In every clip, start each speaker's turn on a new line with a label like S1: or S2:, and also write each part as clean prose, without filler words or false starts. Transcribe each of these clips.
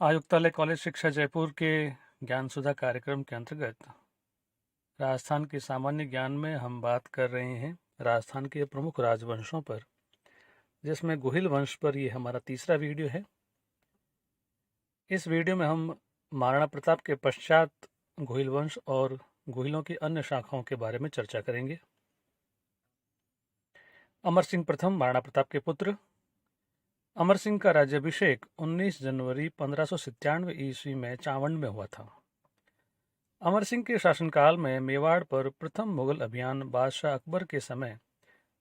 S1: आयुक्तालय कॉलेज शिक्षा जयपुर के ज्ञान सुधा कार्यक्रम के अंतर्गत राजस्थान के सामान्य ज्ञान में हम बात कर रहे हैं राजस्थान के प्रमुख राजवंशों पर, जिसमें गुहिल वंश पर ये हमारा तीसरा वीडियो है। इस वीडियो में हम महाराणा प्रताप के पश्चात गुहिल वंश और गुहिलों की अन्य शाखाओं के बारे में चर्चा करेंगे। अमर सिंह प्रथम महाराणा प्रताप के पुत्र। अमर सिंह का राज्याभिषेक 19 जनवरी 1597 ईस्वी में चावंड में हुआ था। अमर सिंह के शासनकाल में मेवाड़ पर प्रथम मुगल अभियान बादशाह अकबर के समय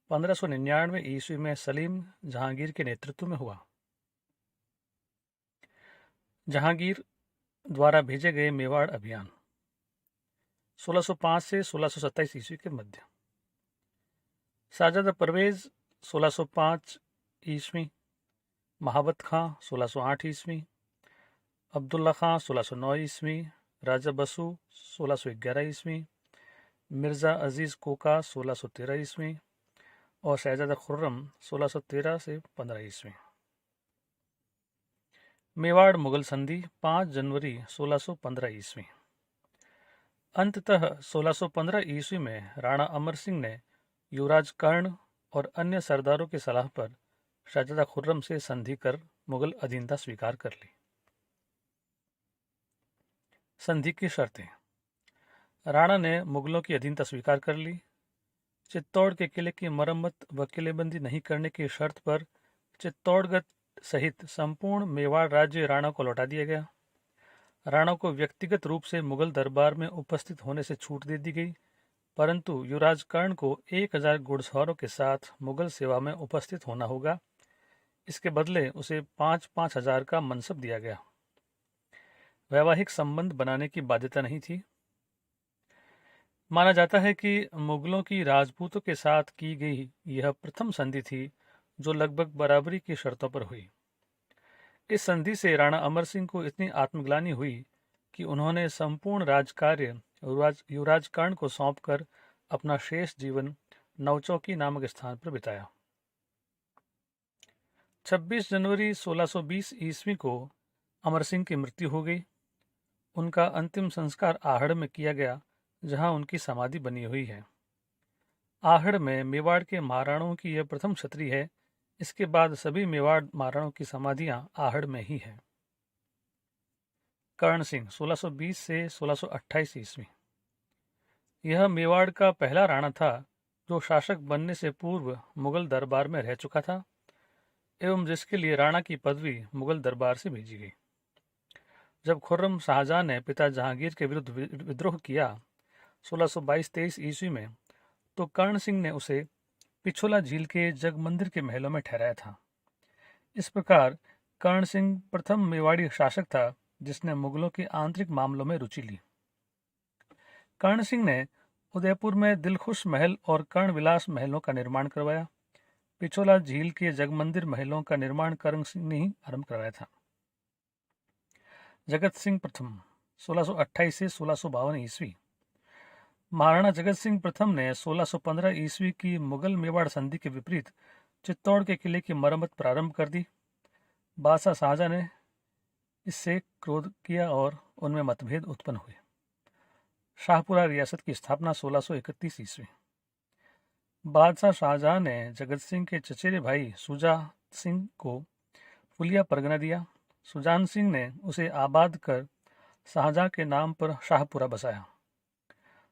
S1: 1599 ईस्वी में सलीम जहांगीर के नेतृत्व में हुआ। जहांगीर द्वारा भेजे गए मेवाड़ अभियान 1605 से 1627 ईस्वी के मध्य। शाहजादा परवेज 1605 ईस्वी, महाबत खां 1608 ईस्वी, अब्दुल्ला खां 1609 ईस्वी, राजा बसु 1611 ईस्वी, मिर्ज़ा अजीज़ कोका 1613 ईस्वी और शहजादा खुर्रम 1613 से 15 ईस्वी। मेवाड़ मुगल संधि 5 जनवरी 1615 ईस्वी। अंततः 1615 ईस्वी में राणा अमर सिंह ने युवराज कर्ण और अन्य सरदारों की सलाह पर शहजादा खुर्रम से संधि कर मुगल अधीनता स्वीकार कर ली। संधि की शर्तें। राणा ने मुगलों की अधीनता स्वीकार कर ली। चित्तौड़ के किले की मरम्मत व किलेबंदी नहीं करने की शर्त पर चित्तौड़गढ़ सहित संपूर्ण मेवाड़ राज्य राणा को लौटा दिया गया। राणा को व्यक्तिगत रूप से मुगल दरबार में उपस्थित होने से छूट दे दी गई, परंतु युवराज कर्ण को 1000 घुड़सवारों के साथ मुगल सेवा में उपस्थित होना होगा। इसके बदले उसे 5-5 हजार का मनसब दिया गया। वैवाहिक संबंध बनाने की बाध्यता नहीं थी। माना जाता है कि मुगलों की राजपूतों के साथ की गई यह प्रथम संधि थी जो लगभग बराबरी की शर्तों पर हुई। इस संधि से राणा अमर सिंह को इतनी आत्मग्लानि हुई कि उन्होंने संपूर्ण राजकार्य युवराज कर्ण को सौंपकर अपना शेष जीवन नवचौकी नामक स्थान पर बिताया। 26 जनवरी 1620 ईस्वी को अमर सिंह की मृत्यु हो गई। उनका अंतिम संस्कार आहड़ में किया गया, जहां उनकी समाधि बनी हुई है। आहड़ में मेवाड़ के महाराणाओं की यह प्रथम छतरी है। इसके बाद सभी मेवाड़ महाराणाओं की समाधियां आहड़ में ही है। कर्ण सिंह 1620 से 1628 ईस्वी। यह मेवाड़ का पहला राणा था जो शासक बनने से पूर्व मुगल दरबार में रह चुका था एवं जिसके लिए राणा की पदवी मुगल दरबार से भेजी गई। जब खुर्रम शाहजहां ने पिता जहांगीर के विरुद्ध विद्रोह किया 1622-23 ईस्वी में, तो कर्ण सिंह ने उसे पिछोला झील के जगमंदिर के महलों में ठहराया था। इस प्रकार कर्ण सिंह प्रथम मेवाड़ी शासक था जिसने मुगलों के आंतरिक मामलों में रुचि ली। कर्ण सिंह ने उदयपुर में दिलखुश महल और कर्ण विलास महलों का निर्माण करवाया। पिछोला झील के जगमंदिर महलों का निर्माण कर्ण सिंह ने ही आरंभ करवाया था। जगत सिंह प्रथम 1628 से 1652 ईस्वी। महाराणा जगत सिंह प्रथम ने 1615 ईस्वी की मुगल मेवाड़ संधि के विपरीत चित्तौड़ के किले की मरम्मत प्रारंभ कर दी। बादशाह शाहजहां ने इससे क्रोध किया और उनमें मतभेद उत्पन्न हुए। शाहपुरा रियासत की स्थापना 1631 ईस्वी। बादशाह शाहजहां ने जगत सिंह के चचेरे भाई सुजान सिंह को फुलिया परगना दिया। सुजान सिंह ने उसे आबाद कर शाहजहां के नाम पर शाहपुरा बसाया।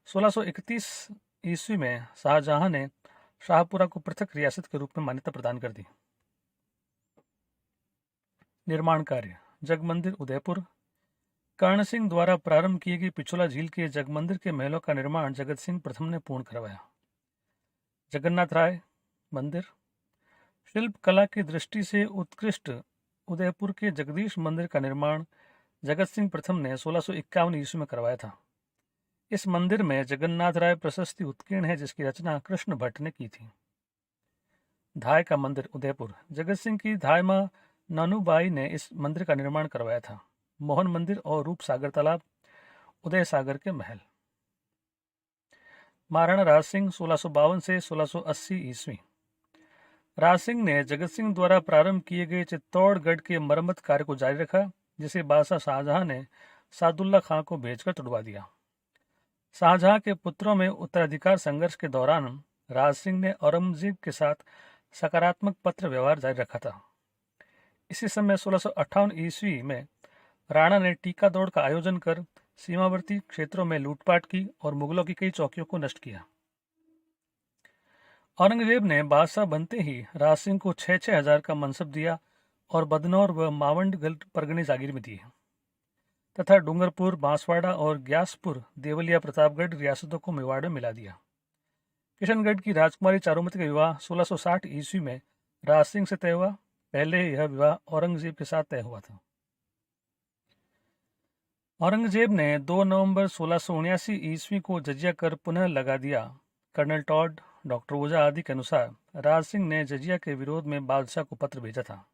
S1: 1631 ईस्वी में शाहजहां ने शाहपुरा को पृथक रियासत के रूप में मान्यता प्रदान कर दी। निर्माण कार्य। जगमंदिर उदयपुर। कर्ण सिंह द्वारा प्रारंभ किए गए पिछोला झील के जगमंदिर के महलों का निर्माण जगत सिंह प्रथम ने पूर्ण करवाया। जगन्नाथ राय मंदिर। शिल्प कला की दृष्टि से उत्कृष्ट उदयपुर के जगदीश मंदिर का निर्माण जगत सिंह प्रथम ने 1651 ईस्वी में करवाया था। इस मंदिर में जगन्नाथ राय प्रशस्ति उत्कीर्ण है, जिसकी रचना कृष्ण भट्ट ने की थी। धाय का मंदिर उदयपुर। जगत सिंह की धाय मां नानूबाई ने इस मंदिर का निर्माण करवाया था। मोहन मंदिर और रूप सागर तालाब, उदय सागर के महल। महाराणा राज सिंह 1652 से 1680 ईस्वी। राज सिंह ने जगत सिंह द्वारा प्रारंभ किए गए चित्तौड़गढ़ के मरम्मत कार्य को जारी रखा, जिसे बादशाह शाहजहां ने सादुल्ला खां को भेजकर तुड़वा दिया। शाहजहां के पुत्रों में उत्तराधिकार संघर्ष के दौरान राज सिंह ने औरंगजेब के साथ सकारात्मक पत्र व्यवहार जारी रखा था। इसी समय 1658 ईस्वी में राणा ने टीका दौड़ का आयोजन कर सीमावर्ती क्षेत्रों में लूटपाट की और मुगलों की कई चौकियों को नष्ट किया। औरंगजेब ने बादशाह बनते ही राज सिंह को 6-6 हजार का मनसब दिया और बदनौर व मावंड परगने जागीर में दिए तथा डूंगरपुर, बांसवाड़ा और ग्यासपुर, देवलिया, प्रतापगढ़ रियासतों को मेवाड़ में मिला दिया। किशनगढ़ की राजकुमारी चारुमती का विवाह 1660 ईस्वी में राज सिंह से तय हुआ। पहले यह विवाह औरंगजेब के साथ तय हुआ था। औरंगजेब ने 2 नवंबर 1679 ईस्वी को जजिया कर पुनः लगा दिया। कर्नल टॉड, डॉक्टर ओझा आदि के अनुसार राज सिंह ने जजिया के विरोध में बादशाह को पत्र भेजा था।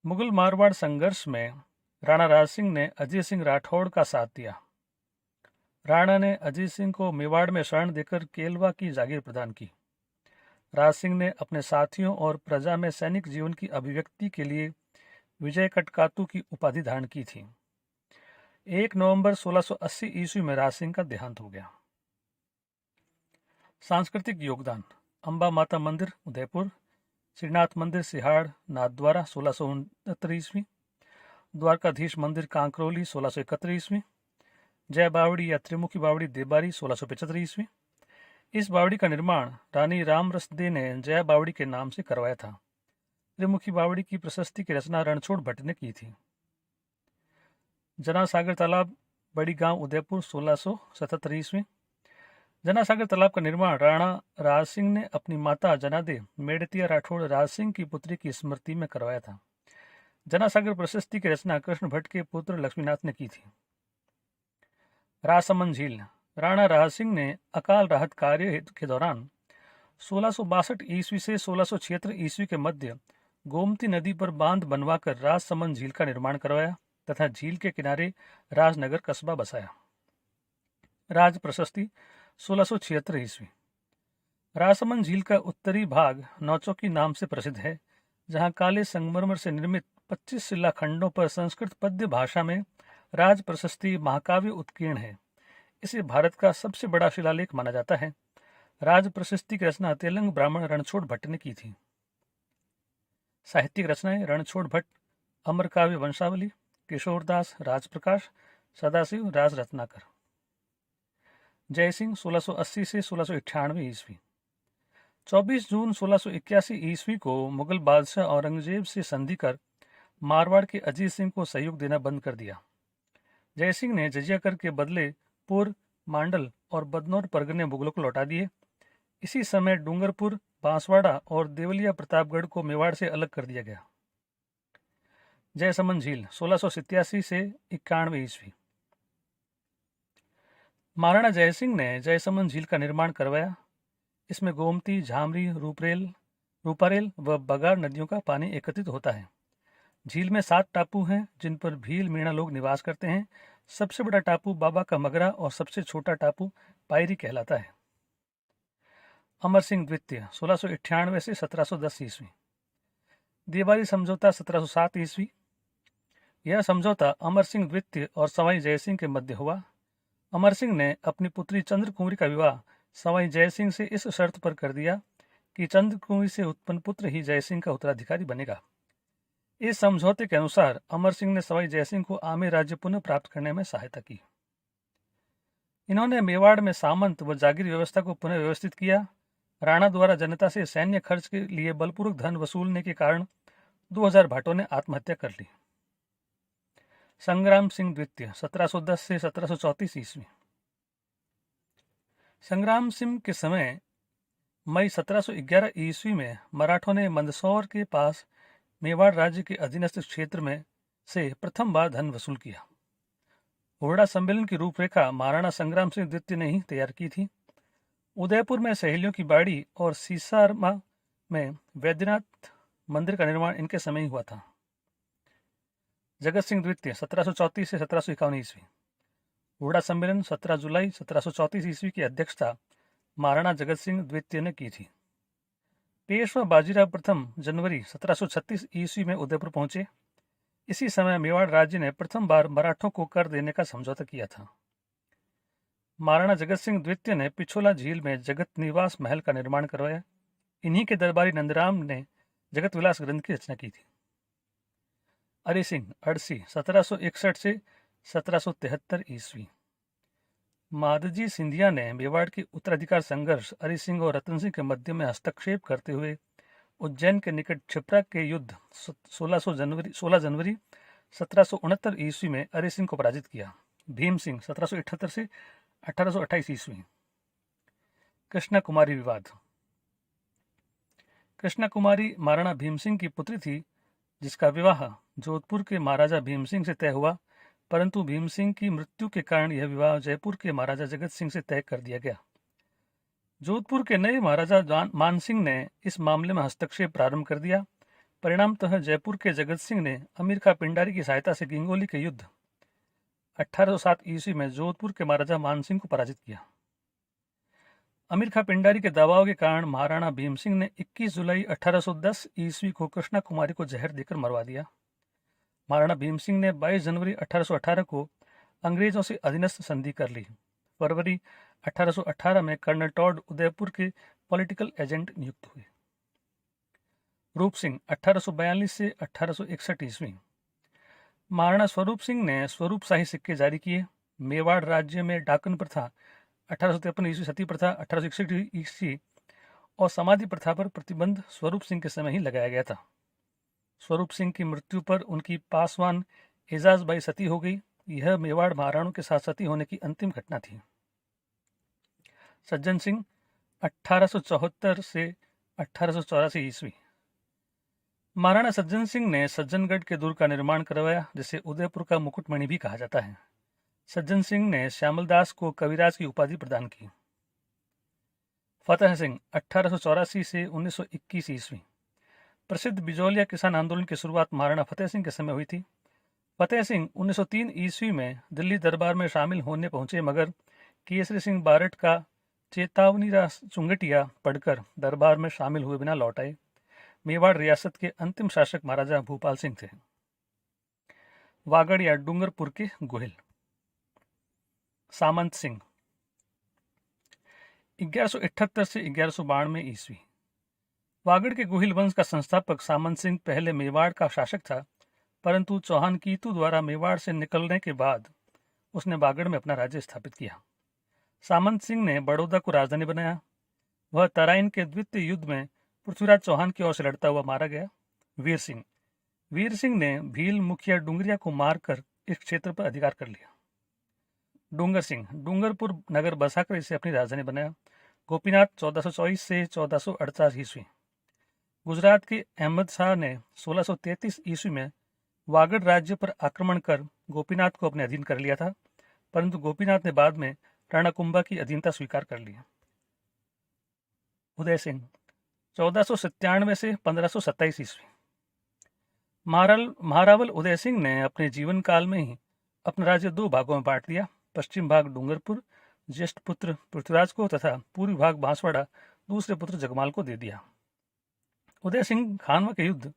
S1: मुगल मारवाड़ संघर्ष में राणा राज सिंह ने अजीत सिंह राठौड़ का साथ दिया। राणा ने अजीत सिंह को मेवाड़ में शरण देकर केलवा की जागीर प्रदान की। राज सिंह ने अपने साथियों और प्रजा में सैनिक जीवन की अभिव्यक्ति के लिए विजय कटकातु की उपाधि धारण की थी। 1 नवंबर 1680 ईस्वी में राज सिंह का देहांत हो गया। सांस्कृतिक योगदान: अंबा माता मंदिर उदयपुर, श्रीनाथ मंदिर सिहाड़ नाथद्वारा 1669 ईस्वी, द्वारकाधीश मंदिर कांकरोली 1671 ईस्वी, जय बावड़ी या त्रिमुखी बावड़ी देबारी 1675 ईस्वी। इस बावड़ी का निर्माण रानी रामरसदे ने जय बावड़ी के नाम से करवाया था। त्रिमुखी बावड़ी की प्रशस्ति की रचना रणछोड़ भट्ट ने की थी। जनासागर तालाब बड़ी गांव उदयपुर 1677 ईस्वी। जनासागर तालाब का निर्माण राणा राज सिंह ने अपनी माता जनादे मेड़तिया राठौड़ राज सिंह की पुत्री की स्मृति में करवाया था। जनासागर प्रशस्ति की रचना कृष्ण भट्ट के पुत्र लक्ष्मीनाथ ने की थी। राजसमंद झील: राणा राज सिंह ने अकाल राहत कार्य के दौरान 1662 ईस्वी से 1676 ईस्वी के मध्य गोमती नदी पर बांध बनवाकर राजसमंद झील का निर्माण करवाया तथा झील के किनारे राजनगर कस्बा बसाया। राज प्रशस्ति 1676 ईस्वी। राजसमंद झील का उत्तरी भाग नौचौकी नाम से प्रसिद्ध है, जहां काले संगमरमर से निर्मित 25 शिलाखंडों पर संस्कृत पद्य भाषा में राज प्रशस्ति महाकाव्य उत्कीर्ण है। इसे भारत का सबसे बड़ा शिलालेख माना जाता है। राज प्रशस्ति की रचना तेलंग ब्राह्मण रणछोड़ भट्ट ने की थी। साहित्यिक रचनाएं: रणछोड़ भट्ट अमर काव्य वंशावली, किशोरदास राजप्रकाश, सदाशिव राज रत्नाकर। जयसिंह 1680 से 1698 ईस्वी। 24 जून 1681 ईस्वी को मुगल बादशाह औरंगजेब से संधि कर मारवाड़ के अजीत सिंह को सहयोग देना बंद कर दिया। जयसिंह ने जजिया कर के बदले पुर, मांडल और बदनौर परगने मुगलों को लौटा दिए। इसी समय डूंगरपुर, बांसवाड़ा और देवलिया प्रतापगढ़ को मेवाड़ से अलग कर दिया गया। जयसमंद झील 1687 से 91 ईस्वी। महाराणा जयसिंह ने जयसमंद झील का निर्माण करवाया। इसमें गोमती, झामरी, रूपारेल व बगाड़ नदियों का पानी एकत्रित होता है। झील में 7 टापू हैं जिन पर भील मीणा लोग निवास करते हैं। सबसे बड़ा टापू बाबा का मगरा और सबसे छोटा टापू पायरी कहलाता है। अमर सिंह द्वितीय 1698 से 1710 ईस्वी। देबारी समझौता 1707 ईस्वी। यह समझौता अमर सिंह द्वितीय और सवाई जयसिंह के मध्य हुआ। अमर सिंह ने अपनी पुत्री चंद्र कुंवरी का विवाह सवाई जयसिंह से इस शर्त पर कर दिया कि चंद्र कुंवरी से उत्पन्न पुत्र ही जयसिंह का उत्तराधिकारी बनेगा। इस समझौते के अनुसार अमर सिंह ने सवाई जयसिंह को आमेर राज्य पुनः प्राप्त करने में सहायता की। इन्होंने मेवाड़ में सामंत व जागीर व्यवस्था को पुनः व्यवस्थित किया। राणा द्वारा जनता से सैन्य खर्च के लिए बलपूर्वक धन वसूलने के कारण 2000 भाटों ने आत्महत्या कर ली। संग्राम सिंह द्वितीय 1710 से 1734 ईस्वी। संग्राम सिंह के समय मई 1711 ईस्वी में मराठों ने मंदसौर के पास मेवाड़ राज्य के अधीनस्थ क्षेत्र में से प्रथम बार धन वसूल किया। हुरडा सम्मेलन की रूपरेखा महाराणा संग्राम सिंह द्वितीय ने ही तैयार की थी। उदयपुर में सहेलियों की बाड़ी और सीसारमा में वैद्यनाथ मंदिर का निर्माण इनके समय ही हुआ था। जगत सिंह द्वितीय 1734 से 1751 ईस्वी। हुरडा सम्मेलन 17 जुलाई 1734 ईस्वी की अध्यक्षता महाराणा जगत सिंह द्वितीय ने की थी। पेशवा बाजीराव प्रथम जनवरी 1736 ईस्वी में उदयपुर पहुंचे। इसी समय मेवाड़ राज्य ने प्रथम बार मराठों को कर देने का समझौता किया था। महाराणा जगत सिंह द्वितीय ने पिछोला झील में जगत निवास महल का निर्माण करवाया। इन्हीं के दरबारी नंदराम ने जगत विलास ग्रंथ की रचना की थी। अरि सिंह अड़सी 1761 से 1773 ईस्वी। मादजी सिंधिया ने मेवाड़ के उत्तराधिकार संघर्ष अरि सिंह और रतन सिंह के मध्य में हस्तक्षेप करते हुए उज्जैन के निकट क्षिप्रा के युद्ध 16 जनवरी 1769 ईस्वी में अरि सिंह को पराजित किया। भीम सिंह 1778 से 1828 ईस्वी। कृष्णा कुमारी विवाद। कृष्णा कुमारी महाराणा भीम सिंह की पुत्री थी, जिसका विवाह जोधपुर के महाराजा भीम सिंह से तय हुआ, परंतु भीम सिंह की मृत्यु के कारण यह विवाह जयपुर के महाराजा जगत सिंह से तय कर दिया गया। जोधपुर के नए महाराजा मान सिंह ने इस मामले में हस्तक्षेप प्रारंभ कर दिया। परिणामतः जयपुर के जगत सिंह ने अमीर खां पिंडारी की सहायता से गिंगोली के युद्ध 1807 ईस्वी में जोधपुर के महाराजा मान सिंह को पराजित किया। अमीर खां पिंडारी के दबाव के कारण महाराणा भीम सिंह ने 21 जुलाई 1810 ईस्वी को कृष्णा कुमारी को जहर देकर मरवा दिया। महाराणा भीम सिंह ने 22 जनवरी 1818 को अंग्रेजों से अधीनस्थ संधि कर ली। फरवरी 1818 में कर्नल टॉड उदयपुर के पॉलिटिकल एजेंट नियुक्त हुए। रूप सिंह 1842 से 1861 ईस्वी। महाराणा स्वरूप सिंह ने स्वरूप शाही सिक्के जारी किए। मेवाड़ राज्य में डाकन प्रथा 1853 ईस्वी, सती प्रथा 1861 ईस्वी और समाधि प्रथा पर प्रतिबंध स्वरूप सिंह के समय ही लगाया गया था। स्वरूप सिंह की मृत्यु पर उनकी पासवान एजाज बाई सती हो गई। यह मेवाड़ महाराणों के साथ सती होने की अंतिम घटना थी। सज्जन सिंह 1874 से 1884 ईस्वी। महाराणा सज्जन सिंह ने सज्जनगढ़ के दुर्ग का निर्माण करवाया, जिसे उदयपुर का मुकुटमणि भी कहा जाता है। सज्जन सिंह ने श्यामलदास को कविराज की उपाधि प्रदान की। फतेह सिंह 1884 से 1921 ईस्वी। प्रसिद्ध बिजौलिया किसान आंदोलन की शुरुआत महाराणा फतेह सिंह के समय हुई थी। फतेह सिंह 1903 ईस्वी में दिल्ली दरबार में शामिल होने पहुंचे, मगर केसरी सिंह बारट का चेतावनी चुंगटिया पढ़कर दरबार में शामिल हुए बिना लौट आए। मेवाड़ रियासत के अंतिम शासक महाराजा भूपाल सिंह थे। वागड़ या डूंगरपुर के गोहिल। सामंत सिंह 1178 से 1192 ईस्वी। वागड़ के गोहिल वंश का संस्थापक सामंत सिंह पहले मेवाड़ का शासक था, परंतु चौहान कीतू द्वारा मेवाड़ से निकलने के बाद उसने वागड़ में अपना राज्य स्थापित किया। सामंत सिंह ने बड़ौदा को राजधानी बनाया। वह तराइन के द्वितीय युद्ध में पृथ्वीराज चौहान की ओर से लड़ता हुआ मारा गया। वीर सिंह ने भील मुखिया डुंगरिया को मारकर इस क्षेत्र पर अधिकार कर लिया। डूंगर सिंह डूंगरपुर नगर बसाकर इसे अपनी राजधानी बनाया। गोपीनाथ 1424 से 1448 ईस्वी। गुजरात के अहमद शाह ने 1633 ईस्वी में वागड़ राज्य पर आक्रमण कर गोपीनाथ को अपने अधीन कर लिया था, परंतु गोपीनाथ ने बाद में राणा कुंभा की अधीनता स्वीकार कर ली। उदय सिंह 1497 से 1527 ईस्वी। महारावल उदय सिंह ने अपने जीवन काल में ही अपना राज्य दो भागों में बांट दिया। पश्चिम भाग डूंगरपुर ज्येष्ठ पुत्र पृथ्वीराज को तथा पूर्वी भाग बांसवाड़ा दूसरे पुत्र जगमाल को दे दिया। उदय सिंह खानवा के युद्ध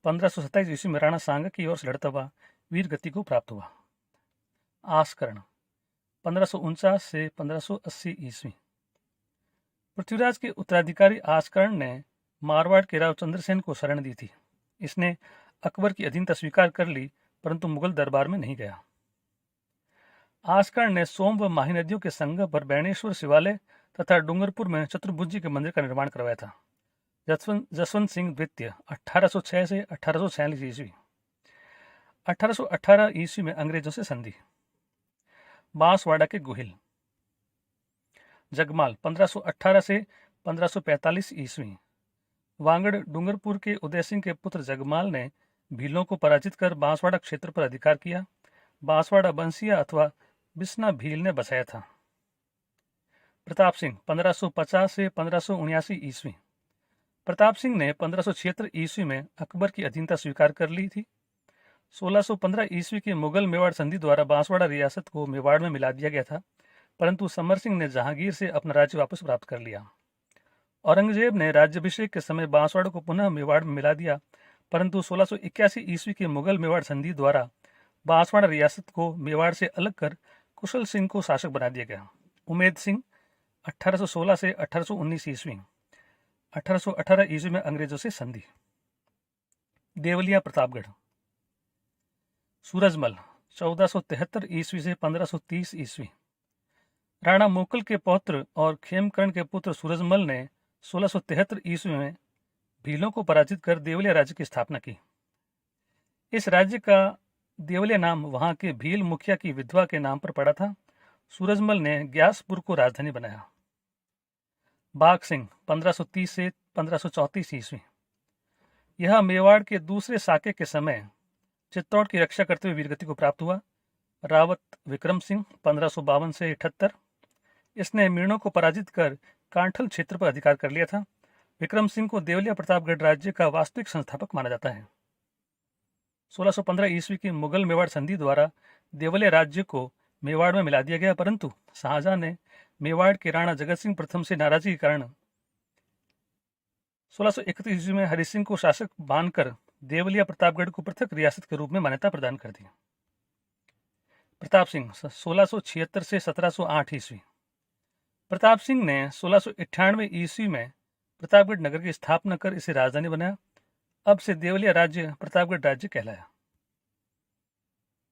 S1: 1527 ईस्वी में राणा सांगा की ओर से लड़ता हुआ वीर गति को प्राप्त हुआ। आस्करण 1549 से 1580 ईस्वी। पृथ्वीराज के उत्तराधिकारी आस्करण ने मारवाड़ के राव चंद्रसेन को शरण दी थी। इसने अकबर की अधीनता स्वीकार कर ली, परंतु मुगल दरबार में नहीं गया। आस्करण ने सोम व माही नदियों के संगम पर बैणेश्वर शिवालय तथा डूंगरपुर में चतुर्भुजी के मंदिर का निर्माण करवाया था। जसवंत सिंह द्वितीय 1806 से 1846 ईस्वी। 1818 ईस्वी में अंग्रेजों से संधि। बांसवाड़ा के गोहिल। जगमाल 1518 से 1545 ईस्वी। वांगड़ डूंगरपुर के उदय सिंह के पुत्र जगमाल ने भीलों को पराजित कर बांसवाड़ा क्षेत्र पर अधिकार किया। बांसवाड़ा बंसिया अथवा बिस्ना भील ने बसाया था। प्रताप सिंह 1550 से 1579 ईस्वी। प्रताप सिंह ने 1576 ईस्वी में अकबर की अधीनता स्वीकार कर ली थी। 1615 ईस्वी की मुगल मेवाड़ संधि द्वारा बांसवाड़ा रियासत को मेवाड़ में मिला दिया गया था, परंतु समर सिंह ने जहांगीर से अपना राज्य वापस प्राप्त कर लिया। औरंगजेब ने राज्याभिषेक के समय बांसवाड़ा को पुनः मेवाड़ में मिला दिया, परंतु 1681 ईस्वी के मुगल मेवाड़ संधि द्वारा बांसवाड़ा रियासत को मेवाड़ से अलग कर कुशल सिंह को शासक बना दिया गया। उमेद सिंह 1816 से 1819 ईस्वी। 1818 ईस्वी में अंग्रेजों से संधि। देवलिया प्रतापगढ़। सूरजमल 1473 ईस्वी से 1530 ईस्वी। राणा मोकल के पौत्र और खेमकर्ण के पुत्र सूरजमल ने 1673 ईस्वी में भीलों को पराजित कर देवलिया राज्य की स्थापना की। इस राज्य का देवलिया नाम वहां के भील मुखिया की विधवा के नाम पर पड़ा था। सूरजमल ने ग्यासपुर को राजधानी बनाया। बाघ सिंह 1530 से 1534 ईस्वी। यह मेवाड़ के दूसरे साके के समय चित्तौड़ की रक्षा करते हुए वीरगति को प्राप्त हुआ। रावत विक्रम सिंह 1552 से 78। इसने मीणों को पराजित कर कांठल क्षेत्र पर अधिकार कर लिया था। विक्रम सिंह को देवलिया प्रतापगढ़ राज्य का वास्तविक संस्थापक माना जाता है। 1615 ईस्वी की मुगल मेवाड़ संधि द्वारा देवलिया राज्य को मेवाड़ में मिला दिया गया, परंतु शाहजहां ने मेवाड़ के राणा जगत सिंह प्रथम से नाराजगी के कारण 1631 ईस्वी में हरि सिंह को शासक मानकर देवलिया प्रतापगढ़ को पृथक रियासत के रूप में मान्यता प्रदान कर दी। प्रताप सिंह 1676 से 1708 ईस्वी। प्रताप सिंह ने 1698 ईस्वी में प्रतापगढ़ नगर की स्थापना कर इसे राजधानी बनाया। अब से देवलिया राज्य प्रतापगढ़ राज्य कहलाया।